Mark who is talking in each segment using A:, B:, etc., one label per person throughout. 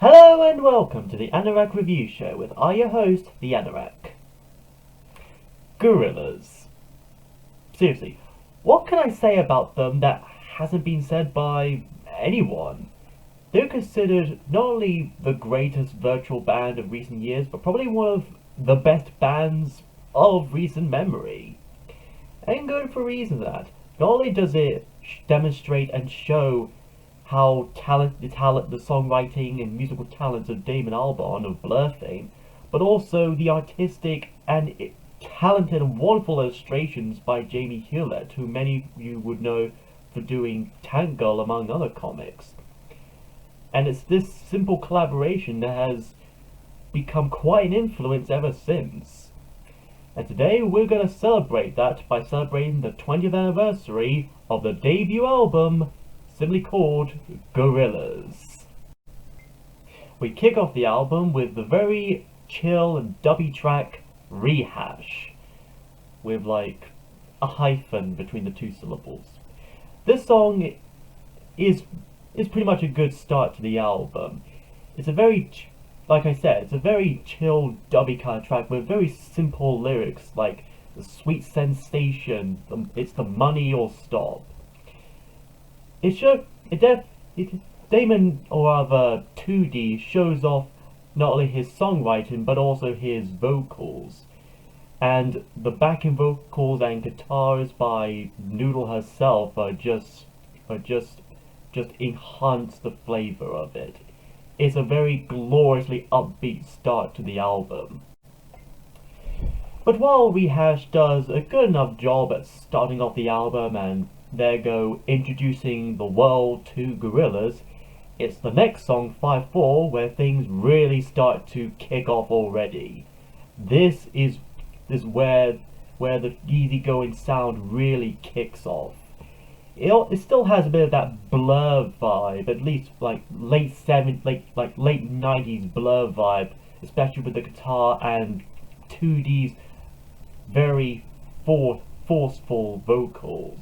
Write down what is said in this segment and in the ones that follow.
A: Hello and welcome to the Anorak Review Show with your host, the Anorak. Gorillaz. Seriously, what can I say about them that hasn't been said by anyone? They're considered not only the greatest virtual band of recent years, but probably one of the best bands of recent memory. And good for reason that. Not only does it demonstrate and show how the songwriting and musical talents of Damon Albarn of Blur fame, but also the artistic and talented and wonderful illustrations by Jamie Hewlett, who many of you would know for doing Tank Girl among other comics. And it's this simple collaboration that has become quite an influence ever since. And today we're going to celebrate that by celebrating the 20th anniversary of the debut album, simply called Gorillaz. We kick off the album with the very chill and dubby track Rehash, with like a hyphen between the two syllables. This song is pretty much a good start to the album. It's a very, like I said, it's a very chill dubby kind of track with very simple lyrics like the sweet sensation, it's the money or stop. Damon, or rather 2D, shows off not only his songwriting but also his vocals, and the backing vocals and guitars by Noodle herself are just enhance the flavor of it. It's a very gloriously upbeat start to the album. But while Rehash does a good enough job at starting off the album and there go introducing the world to Gorillaz, it's the next song, 5-4, where things really start to kick off already. This is where the easygoing sound really kicks off. It still has a bit of that Blur vibe, at least like late 90s Blur vibe, especially with the guitar and 2D's very forceful vocals.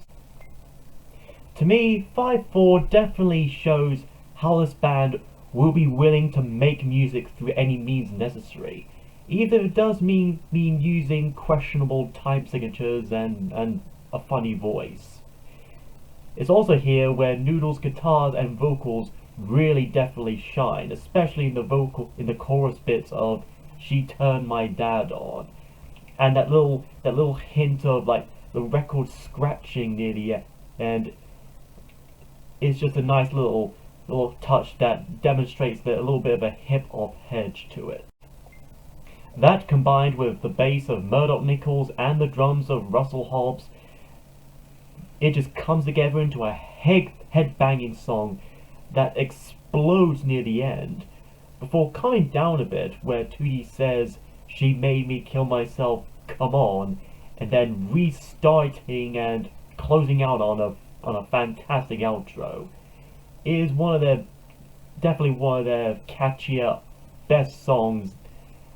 A: To me, 5-4 definitely shows how this band will be willing to make music through any means necessary, even if it does mean using questionable time signatures and a funny voice. It's also here where Noodle's guitars and vocals really definitely shine, especially in the chorus bits of "She Turned My Dad On," and that little hint of like the record scratching near the end. It's just a nice little touch that demonstrates a little bit of a hip-hop edge to it. That combined with the bass of Murdoch Nichols and the drums of Russell Hobbs, it just comes together into a head-banging song that explodes near the end, before calming down a bit where 2D says, "She made me kill myself, come on," and then restarting and closing out on a fantastic outro. It is definitely one of their catchier, best songs,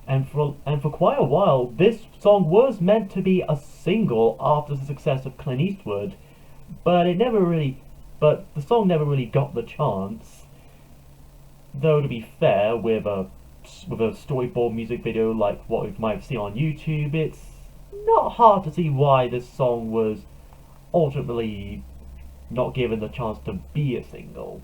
A: and for quite a while, this song was meant to be a single after the success of Clint Eastwood, but the song never really got the chance. Though to be fair, with a storyboard music video like what we might see on YouTube, it's not hard to see why this song was ultimately not given the chance to be a single.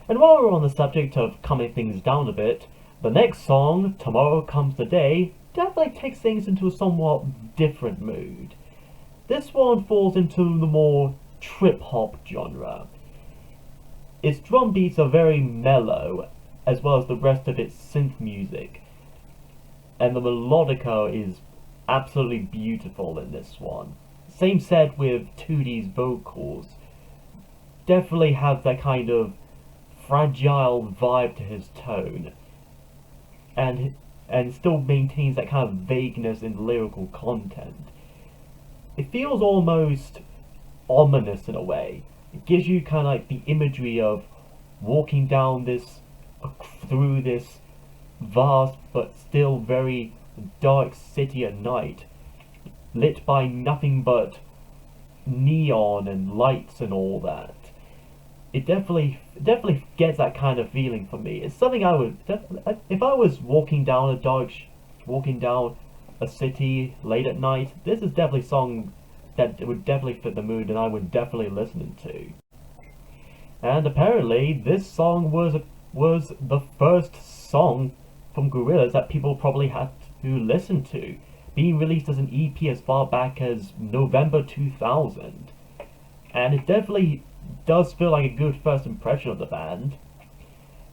A: And while we're on the subject of calming things down a bit, the next song, Tomorrow Comes the Day, definitely takes things into a somewhat different mood. This one falls into the more trip-hop genre. Its drum beats are very mellow, as well as the rest of its synth music, and the melodica is absolutely beautiful in this one. Same said with 2D's vocals. Definitely has that kind of fragile vibe to his tone, and still maintains that kind of vagueness in lyrical content. It feels almost ominous in a way. It gives you kind of like the imagery of walking down through this vast but still very dark city at night, lit by nothing but neon and lights and all that. it definitely gets that kind of feeling for me. It's something I would if I was walking down a city late at night. This is definitely a song that would definitely fit the mood, and I would definitely listen to. And apparently, this song was the first song from Gorillaz that people probably had to listen to, being released as an EP as far back as November 2000. And it definitely does feel like a good first impression of the band.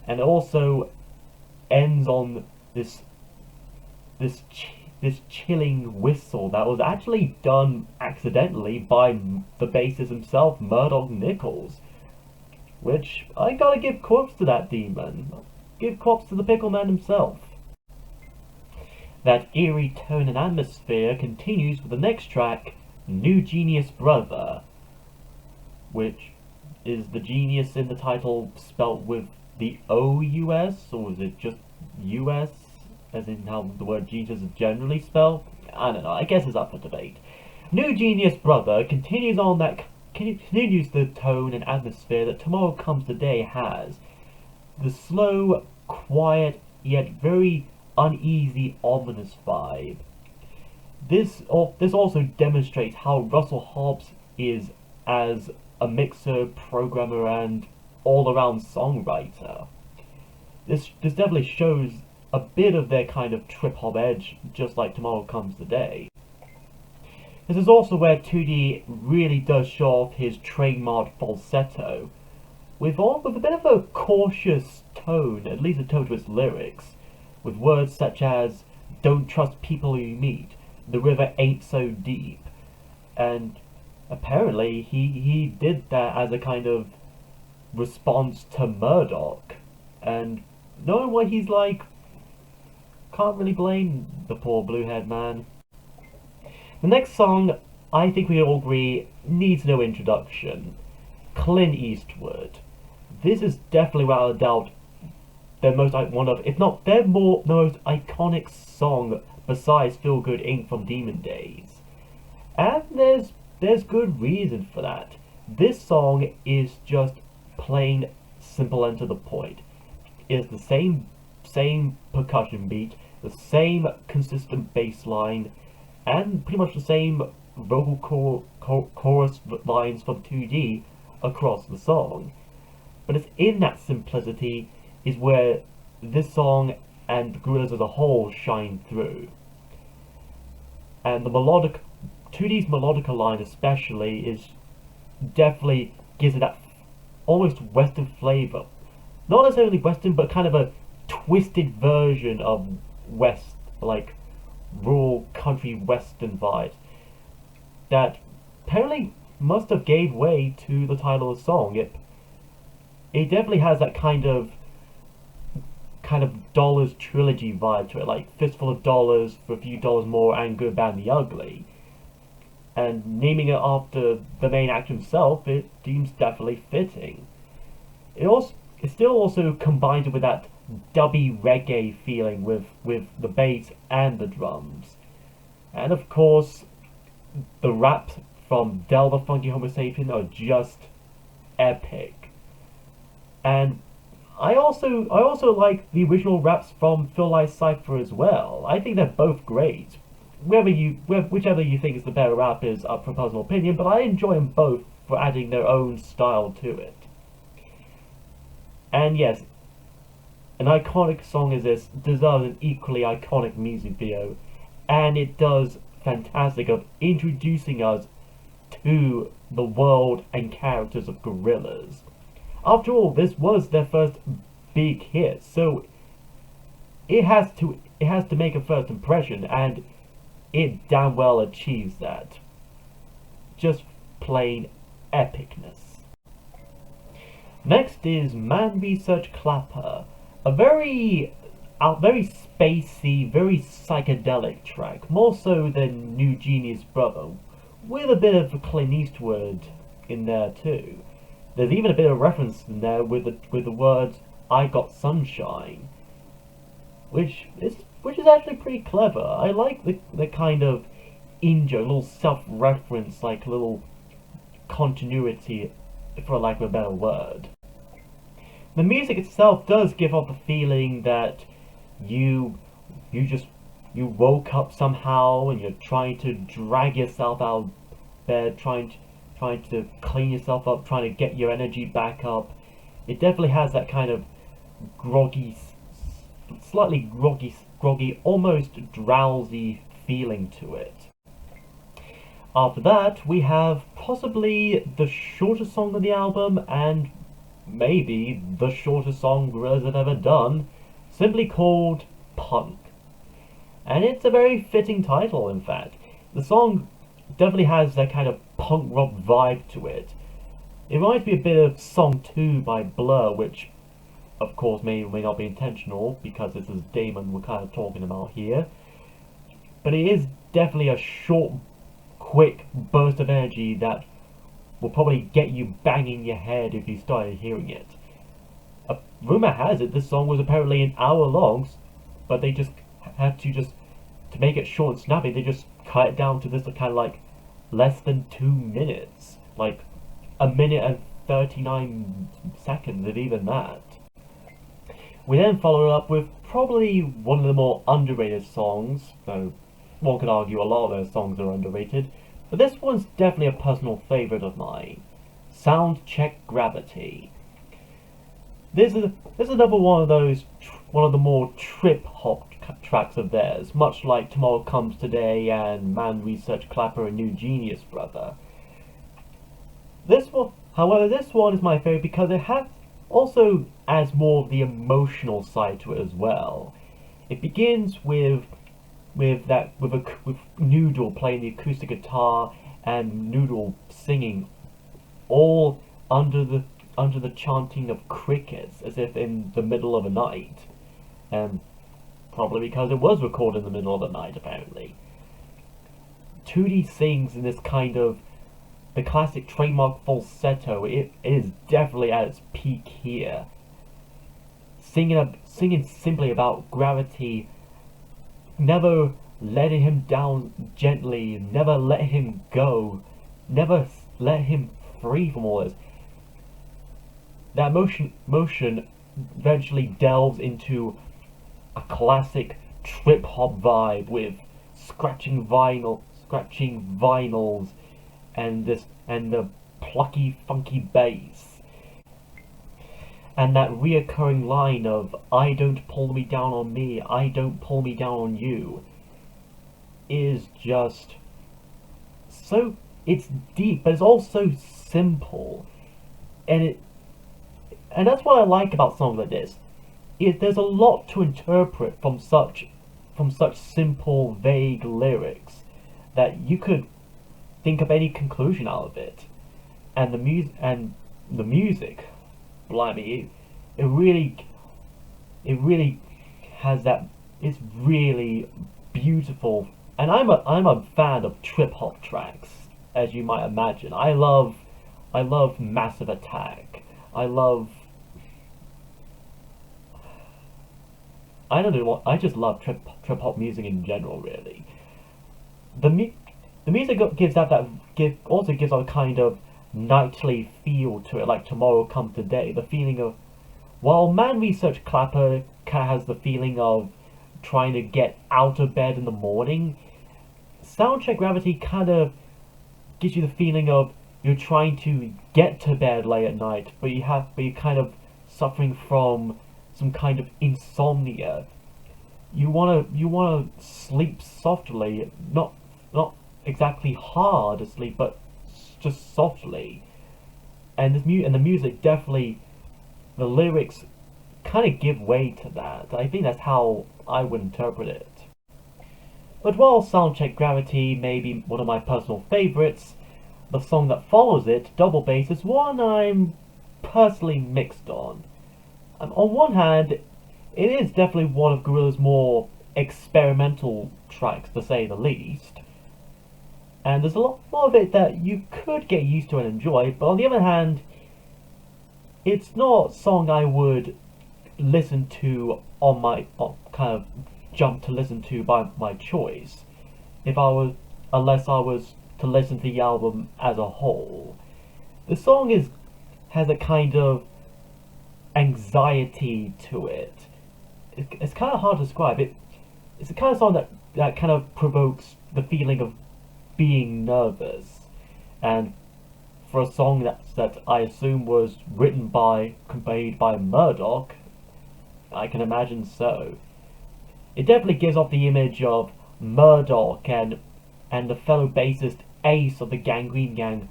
A: And it also ends on this this chilling whistle that was actually done accidentally by the bassist himself, Murdoch Nichols. Which, I gotta give props to that demon. Give props to the Pickleman himself. That eerie tone and atmosphere continues with the next track, New Genius Brother, which is the genius in the title spelt with the O-U-S, or is it just U-S, as in how the word genius is generally spelled? I don't know, I guess it's up for debate. New Genius Brother continues the tone and atmosphere that Tomorrow Comes Today has. The slow, quiet, yet very uneasy, ominous vibe. This also demonstrates how Russell Hobbs is as a mixer, programmer, and all-around songwriter. This definitely shows a bit of their kind of trip-hop edge, just like Tomorrow Comes Today. This is also where 2D really does show off his trademark falsetto, with a bit of a cautious tone, at least a tone to his lyrics, with words such as, "Don't trust people you meet," "The river ain't so deep," and apparently he did that as a kind of response to Murdoch, and knowing what he's like, can't really blame the poor blue-haired man. The next song, I think we all agree, needs no introduction. Clint Eastwood. This is definitely, without a doubt, one of, if not the most iconic song besides Feel Good Inc. from Demon Days. And there's good reason for that. This song is just plain simple and to the point. It's the same percussion beat, the same consistent bass line, and pretty much the same vocal chorus lines from 2D across the song. But it's in that simplicity is where this song and Gorillaz as a whole shine through. And the 2D's melodica line especially is definitely gives it that almost Western flavor. Not necessarily Western, but kind of a twisted version of West, like rural country Western vibes that apparently must have gave way to the title of the song. It definitely has that kind of Dollars trilogy vibe to it, like Fistful of Dollars, For a Few Dollars More, and Good, Bad, and the Ugly. And naming it after the main actor himself, it seems definitely fitting. It's still also combined with that dubby reggae feeling with the bass and the drums. And of course, the raps from Del the Funky Homo Sapien are just epic. And I also like the original raps from Phil Lye's Cypher as well. I think they're both great. Whichever you think is the better rap is up for personal opinion, but I enjoy them both for adding their own style to it. And yes, an iconic song as this deserves an equally iconic music video, and it does fantastic of introducing us to the world and characters of Gorillaz. After all, this was their first big hit, so it has to make a first impression, and it damn well achieves that. Just plain epicness. Next is Man Research Clapper, a very spacey, very psychedelic track, more so than New Genius Brother, with a bit of Clint Eastwood in there too. There's even a bit of reference in there with the words "I got sunshine," which is actually pretty clever. I like the kind of little self-reference, like little continuity for lack of a better word. The music itself does give off the feeling that you you just you woke up somehow and you're trying to drag yourself out of bed, trying to clean yourself up, trying to get your energy back up. It definitely has that kind of groggy, slightly groggy, almost drowsy feeling to it. After that, we have possibly the shortest song of the album, and maybe the shortest song Gorillaz have ever done, simply called Punk. And it's a very fitting title, in fact. The song definitely has that kind of punk rock vibe to it. It reminds me a bit of Song 2 by Blur, which of course may or may not be intentional, because this is Damon we're kind of talking about here. But it is definitely a short, quick burst of energy that will probably get you banging your head if you started hearing it. Rumor has it this song was apparently an hour long, but they just had to make it short and snappy, they just cut it down to this kind of like less than 2 minutes. Like a minute and 39 seconds, if even that. We then follow it up with probably one of the more underrated songs, though one could argue a lot of their songs are underrated, but this one's definitely a personal favourite of mine. Sound Check Gravity. This is another one of the more trip-hop tracks of theirs, much like Tomorrow Comes Today and Man Research Clapper and New Genius Brother. This one is my favourite because it also adds more of the emotional side to it as well. It begins with Noodle playing the acoustic guitar and Noodle singing, all under the chanting of crickets, as if in the middle of the night, and probably because it was recorded in the middle of the night apparently. 2D sings in this kind of the classic trademark falsetto. It is definitely at its peak here. Singing simply about gravity, never letting him down gently, never let him go, never let him free from all this. That motion eventually delves into a classic trip hop vibe with scratching vinyls, and the plucky, funky bass, and that reoccurring line of "I don't pull me down on me, I don't pull me down on you," is just so, it's deep, but it's also simple, and that's what I like about songs like this. There's a lot to interpret from such simple, vague lyrics that you could think of any conclusion out of it. And the music, blimey, it really has that. It's really beautiful, and I'm a fan of trip hop tracks, as you might imagine. I love Massive Attack. I don't know what, I just love trip hop music in general, really. The music also gives a kind of nightly feel to it, like Tomorrow Comes Today. The feeling of, while Man Research Clapper has the feeling of trying to get out of bed in the morning, Sound Check Gravity kind of gives you the feeling of you're trying to get to bed late at night, but you're kind of suffering from some kind of insomnia. You wanna sleep softly, not exactly hard asleep, but just softly. And the music definitely, the lyrics kind of give way to that. I think that's how I would interpret it. But while Soundcheck Gravity may be one of my personal favorites, the song that follows it, Double Bass, is one I'm personally mixed on. On one hand, it is definitely one of Gorillaz' more experimental tracks, to say the least. And there's a lot of it that you could get used to and enjoy, but on the other hand, it's not a song I would listen to kind of jump to listen to by my choice, unless I was to listen to the album as a whole. The song is has a kind of anxiety to it. It's kind of hard to describe. It's the kind of song that kind of provokes the feeling of being nervous. And for a song that I assume was written by, conveyed by Murdoch, I can imagine so. It definitely gives off the image of Murdoch and the fellow bassist Ace of the Gangrene Gang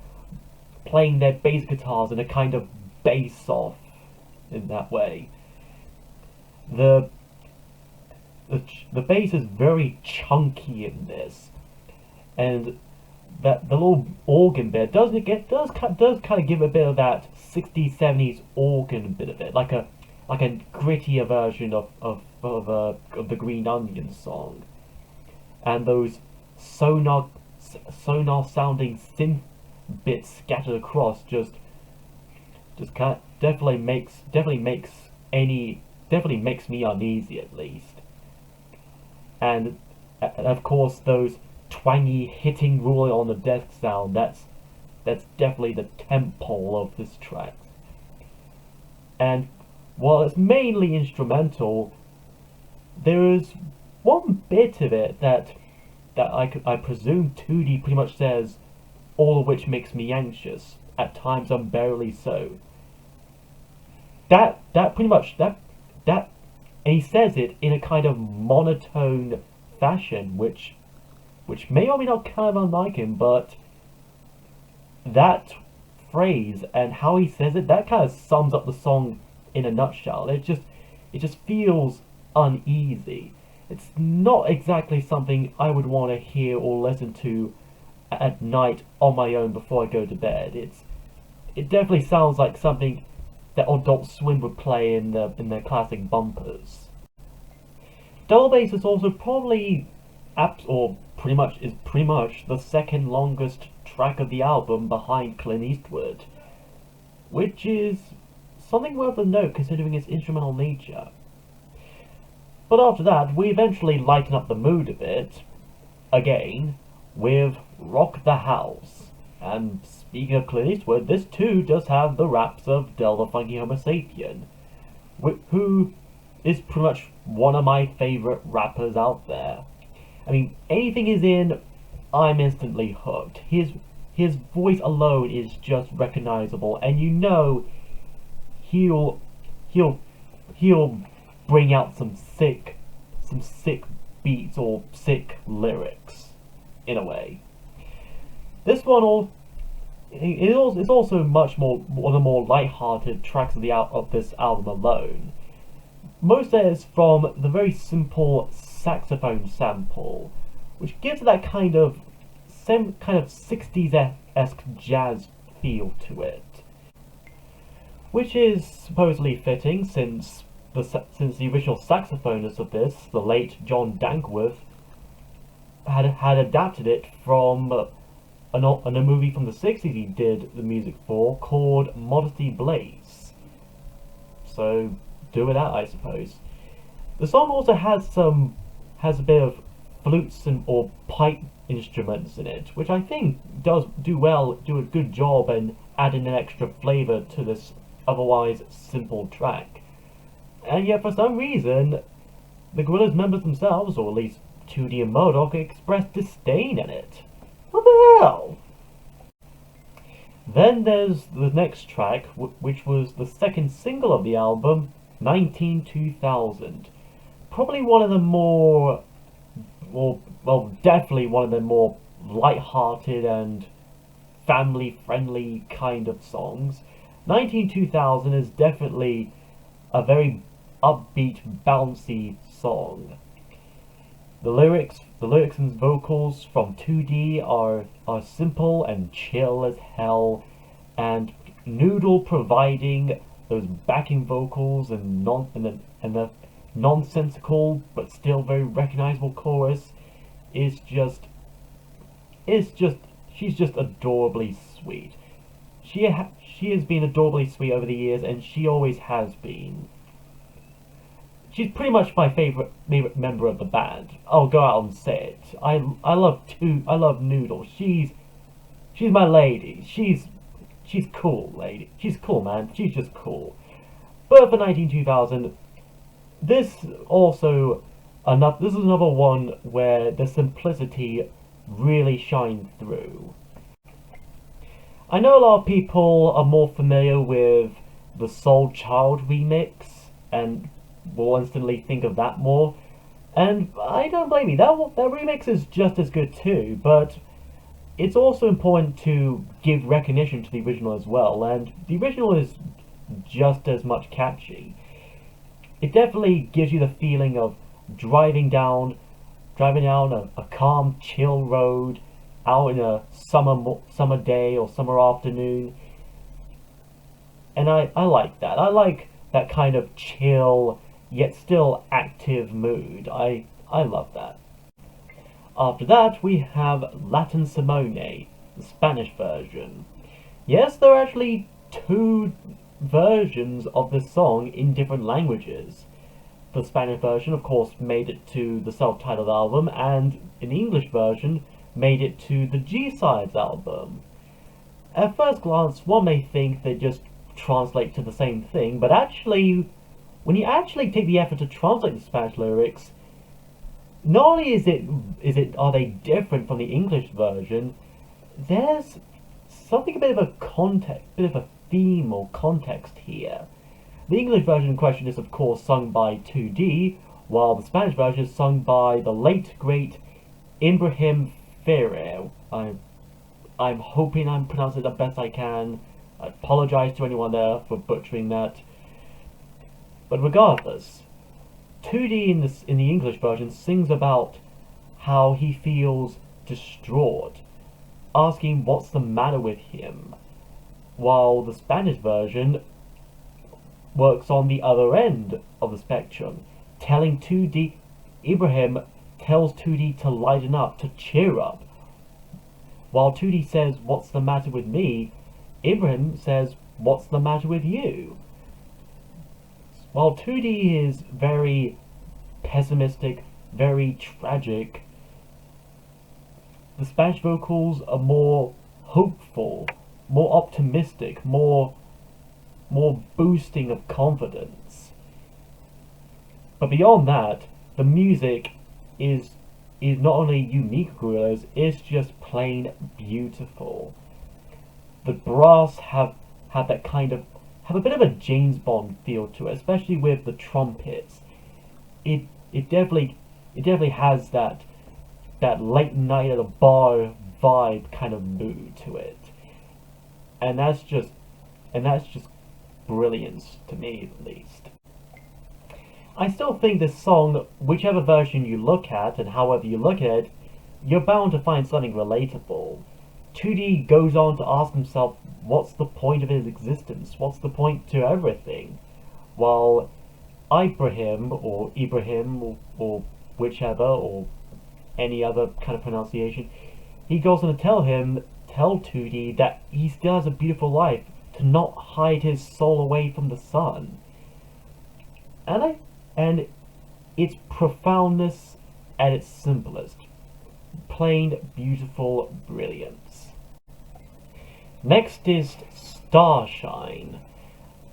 A: playing their bass guitars in a kind of bass off in that way. The the bass is very chunky in this, and that the little organ bit does kind of give a bit of that 60s 70s organ bit of it, like a grittier version of the Green Onion song, and those sonar sounding synth bits scattered across just kind of definitely makes me uneasy at least. And of course those twangy hitting ruling on the desk sound, that's definitely the temple of this track. And while it's mainly instrumental, there is one bit of it that I presume 2D pretty much says, all of which makes me anxious, at times unbearably so. That pretty much that and he says it in a kind of monotone fashion, which may or may not kind of unlike him, but that phrase and how he says it, that kind of sums up the song in a nutshell. It just feels uneasy. It's not exactly something I would want to hear or listen to at night on my own before I go to bed. It definitely sounds like something that Adult Swim would play in their classic bumpers. Double Bass is also probably pretty much the second longest track of the album behind Clint Eastwood, which is something worth a note considering its instrumental nature. But after that, we eventually lighten up the mood a bit, again, with Rock the House. And speaking of Clint Eastwood, this too does have the raps of Del the Funky Homo Sapien, who is pretty much one of my favourite rappers out there. I mean, anything he's in, I'm instantly hooked. His voice alone is just recognizable, and you know he'll bring out some sick beats or sick lyrics in a way. This one is also much more one of the more light-hearted tracks of this album alone. Most of it is from the very simple saxophone sample, which gives it that kind of 60s-esque jazz feel to it, which is supposedly fitting since the original saxophonist of this, the late John Dankworth, had adapted it from a movie from the 60s he did the music for called Modesty Blaze. So do with that, I suppose. The song also has a bit of flutes or pipe instruments in it, which I think do a good job in adding an extra flavour to this otherwise simple track. And yet for some reason, the Gorillaz members themselves, or at least 2D and Murdoch, expressed disdain in it. What the hell? Then there's the next track, which was the second single of the album, 192000. Probably one of the definitely one of the more light-hearted and family-friendly kind of songs. 192000 is definitely a very upbeat, bouncy song. The lyrics and vocals from 2D are simple and chill as hell, and Noodle providing those backing vocals and the nonsensical but still very recognizable chorus is just she's just adorably sweet. She has been adorably sweet over the years, and she always has been. She's pretty much my favorite member of the band. I'll go out and say it. I love Noodle. She's my lady. she's cool, lady. She's cool, man. She's just cool. But for 192000, this also this is another one where the simplicity really shines through. I know a lot of people are more familiar with the Soul Child remix and will instantly think of that more. And I don't blame you. That remix is just as good too, but it's also important to give recognition to the original as well, and the original is just as much catchy. It definitely gives you the feeling of driving down a calm, chill road, out in a summer day or summer afternoon, and I like that. I like that kind of chill yet still active mood. I love that. After that, we have Latin Simone, the Spanish version. Yes, there are actually two versions of this song in different languages. The Spanish version, of course, made it to the self-titled album, and an English version made it to the G-Sides album. At first glance, one may think they just translate to the same thing, but actually, when you actually take the effort to translate the Spanish lyrics, not only are they different from the English version, there's something a bit of a bit of a theme or context here. The English version in question is of course sung by 2D, while the Spanish version is sung by the late great Ibrahim Ferrer. I'm hoping I'm pronouncing it the best I can. I apologize to anyone there for butchering that. But regardless, 2D in the English version sings about how he feels distraught, asking what's the matter with him, while the Spanish version works on the other end of the spectrum, telling 2D, Ibrahim tells 2D to lighten up, to cheer up. While 2D says, what's the matter with me, Ibrahim says, what's the matter with you? While 2D is very pessimistic, very tragic, the Spanish vocals are more hopeful, more optimistic, more boosting of confidence. But beyond that, the music is not only unique Gorillaz, it's just plain beautiful. The brass have that kind of have a bit of a James Bond feel to it, especially with the trumpets. It definitely has that late night at a bar vibe kind of mood to it, and that's just brilliance to me, at least. I still think this song, whichever version you look at and however you look at it, you're bound to find something relatable. 2D goes on to ask himself, what's the point of his existence? What's the point to everything? While Ibrahim, or whichever, or any other kind of pronunciation, he goes on to tell 2D that he still has a beautiful life, to not hide his soul away from the sun. And its profoundness at its simplest. Plain, beautiful brilliance. Next is Starshine.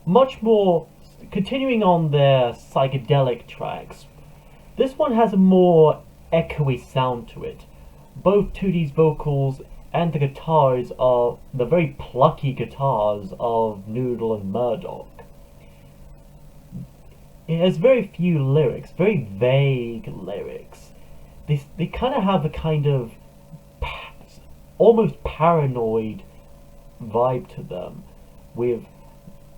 A: Much more, continuing on their psychedelic tracks, this one has a more echoey sound to it. Both 2D's vocals and the guitars are the very plucky guitars of Noodle and Murdoch. It has very few lyrics, very vague lyrics. They kind of have a kind of almost paranoid vibe to them, with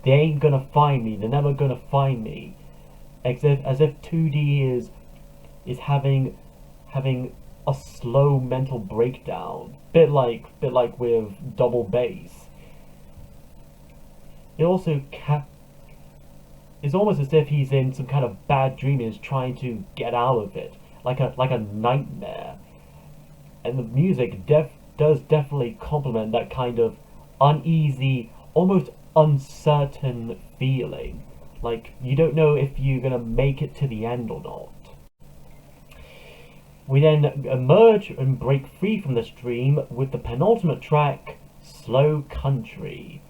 A: they ain't gonna find me, they're never gonna find me, as if 2D is having a slow mental breakdown, bit like with double bass. It also it's almost as if he's in some kind of bad dream and is trying to get out of it, like a nightmare. And the music does definitely complement that kind of uneasy, almost uncertain feeling, like you don't know if you're gonna make it to the end or not. We then emerge and break free from this dream with the penultimate track, Slow Country,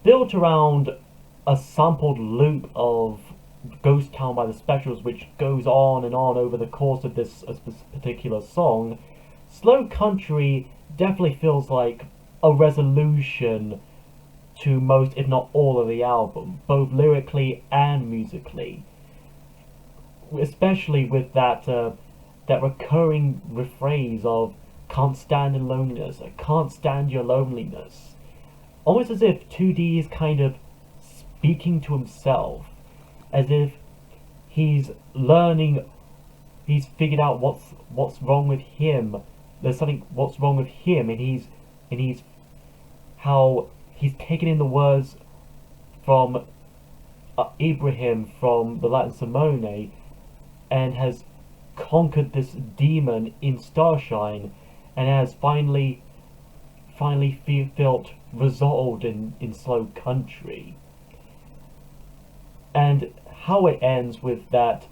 A: built around a sampled loop of Ghost Town by the Specials, which goes on and on over the course of this particular song. Slow Country definitely feels like a resolution to most, if not all, of the album, both lyrically and musically. Especially with that recurring rephrase of "can't stand your loneliness, I can't stand your loneliness." Almost as if 2D is kind of speaking to himself, as if he's learning, he's figured out what's wrong with him. There's something what's wrong with him, and he's how he's taken in the words from Ibrahim from the Latin Simone, and has conquered this demon in Starshine, and has finally felt resolved in Slow Country. And how it ends with that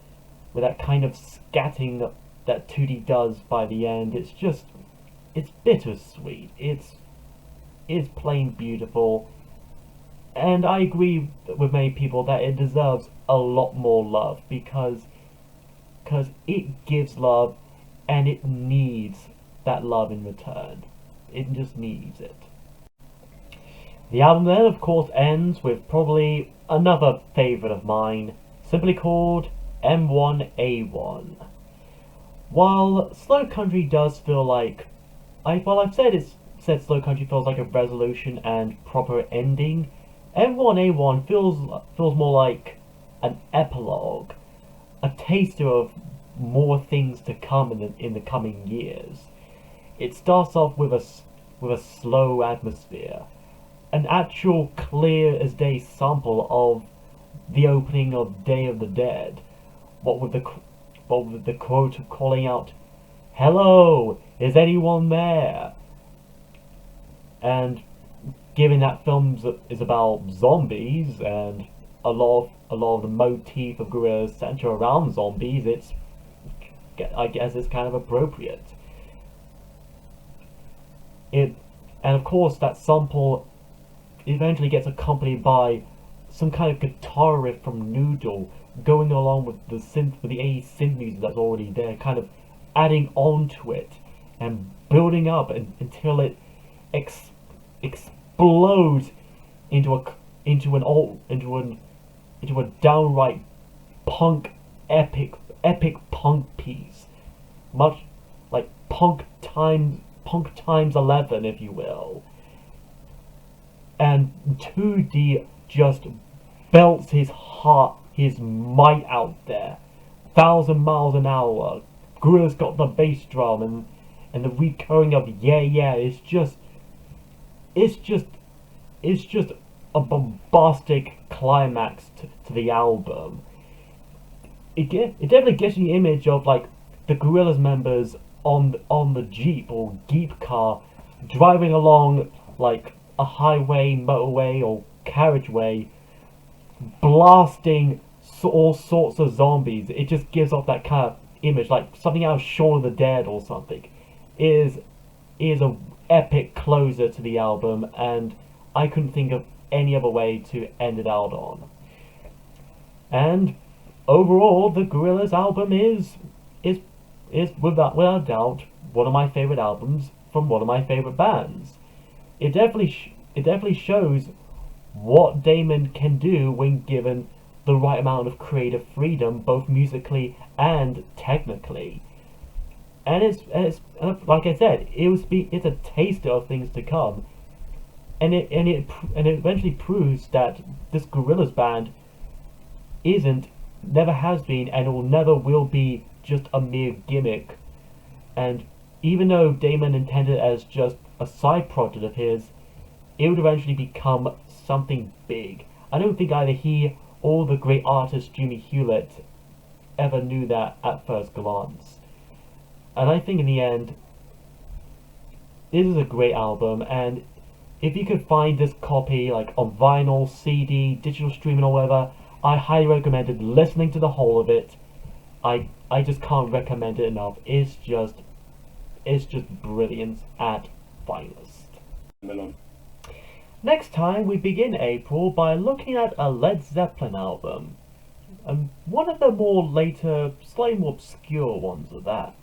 A: kind of scatting that 2D does by the end, it's bittersweet. It's plain beautiful, and I agree with many people that it deserves a lot more love because it gives love, and it needs that love in return. It just needs it. The album then, of course, ends with probably another favourite of mine, simply called M1A1. While Slow Country does feel like, I've said Slow Country feels like a resolution and proper ending, M1A1 feels more like an epilogue, a taster of more things to come in the coming years. It starts off with a slow atmosphere, an actual clear as day sample of the opening of Day of the Dead, what with the quote calling out, "Hello, is anyone there?" And given that film is about zombies, and a lot of the motif of Gorillaz center around zombies, I guess it's kind of appropriate. And of course that sample eventually gets accompanied by some kind of guitar riff from Noodle, going along with the 80s synth music that's already there, kind of adding on to it and building up until it explodes into a downright epic punk piece, much like punk times 11, if you will. And 2D just belts his might out there, 1,000 miles an hour. Gorillaz got the bass drum and the recurring of yeah yeah. It's just a bombastic climax to the album. It definitely gives you the image of like the Gorillaz members on the Jeep or Geep car, driving along like a highway, motorway, or carriageway, blasting all sorts of zombies. It just gives off that kind of image, like something out of Shaun of the Dead or something. Is a epic closer to the album, and I couldn't think of any other way to end it out on. And overall, the Gorillaz album is without doubt one of my favorite albums from one of my favorite bands. It definitely shows what Damon can do when given the right amount of creative freedom, both musically and technically. And it's like I said, it's a taster of things to come, and it eventually proves that this Gorillaz band never has been, and will never will be just a mere gimmick. And even though Damon intended it as just a side project of his, it would eventually become something big. I don't think either he or the great artist Jimmy Hewlett ever knew that at first glance. And I think in the end, this is a great album, and if you could find this copy like on vinyl, CD, digital streaming or whatever, I highly recommend listening to the whole of it. I just can't recommend it enough. It's just brilliance at finest. Next time we begin April by looking at a Led Zeppelin album, and one of the more later, slightly more obscure ones of that.